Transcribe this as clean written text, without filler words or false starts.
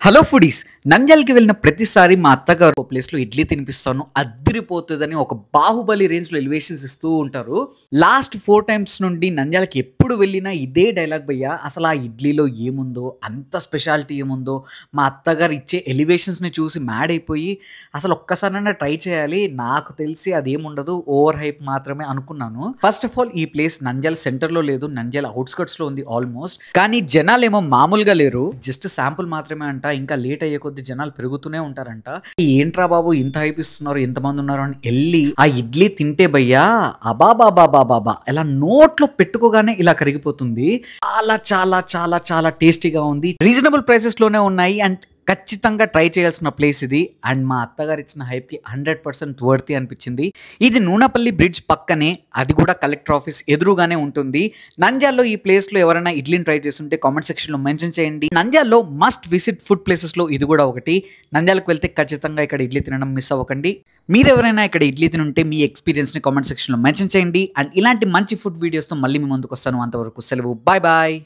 Hello foodies నంద్యాలకి వెళ్ళిన ప్రతిసారి మా అత్తగారు ఒక ప్లేస్లో ఇడ్లీ తినిపిస్తాను అద్దిరిపోతుందని ఒక బాహుబలి రేంజ్లో ఎలివేషన్స్ ఇస్తూ ఉంటారు. లాస్ట్ 4 టైమ్స్ నుండి నంద్యాలకి ఎప్పుడు వెళ్ళినా ఇదే డైలాగ్ భయ్యా. అసలు ఆ ఇడ్లీలో ఏముందో, అంత స్పెషాలిటీ ఏముందో, మా అత్తగారు ఇచ్చే ఎలివేషన్స్ని చూసి మ్యాడ్ అయిపోయి అసలు ఒక్కసారైనా ట్రై చేయాలి. నాకు తెలిసి అదేముండదు, ఓవర్ హైప్ మాత్రమే అనుకున్నాను. ఫస్ట్ ఆఫ్ ఆల్ ఈ ప్లేస్ నంద్యాల సెంటర్లో లేదు, నంద్యాల అవుట్స్కట్స్లో ఉంది ఆల్మోస్ట్. కానీ జనాలేమో మామూలుగా లేరు, జస్ట్ శాంపుల్ మాత్రమే అంట. ఇంకా లేట్ అయ్యే కొద్ది జనాలు పెరుగుతూనే ఉంటారంట. ఏంట్రా బాబు ఇంత హైప్ ఇస్తున్నారు, ఎంతమంది ఉన్నారు అని వెళ్ళి ఆ ఇడ్లీ తింటే భయ్యా అబాబాబాబాబాబా ఇలా నోట్లో పెట్టుకోగానే ఇలా కరిగిపోతుంది. చాలా చాలా చాలా చాలా టేస్టీగా ఉంది. రీజనబుల్ ప్రైసెస్ లోనే ఉన్నాయి అండ్ ఖచ్చితంగా ట్రై చేయాల్సిన ప్లేస్ ఇది. అండ్ మా అత్తగారు ఇచ్చిన హైప్కి 100% వర్తీ అనిపించింది. ఇది నూనపల్లి బ్రిడ్జ్ పక్కనే, అది కూడా కలెక్టర్ ఆఫీస్ ఎదురుగానే ఉంటుంది. నంద్యాలలో ఈ ప్లేస్లో ఎవరైనా ఇడ్లీని ట్రై చేస్తుంటే కామెంట్ సెక్షన్లో మెన్షన్ చేయండి. నంద్యాలలో మస్ట్ విజిట్ ఫుడ్ ప్లేసెస్లో ఇది కూడా ఒకటి. నంద్యాలకు వెళ్తే ఖచ్చితంగా ఇక్కడ ఇడ్లీ తినడం మిస్ అవ్వకండి. మీరు ఎవరైనా ఇక్కడ ఇడ్లీ తినుంటే మీ ఎక్స్పీరియన్స్ని కామెంట్ సెక్షన్లో మెన్షన్ చేయండి. అండ్ ఇలాంటి మంచి ఫుడ్ వీడియోస్తో మళ్ళీ మీ ముందుకు వస్తాను. అంతవరకు సెలవు, బాయ్ బాయ్.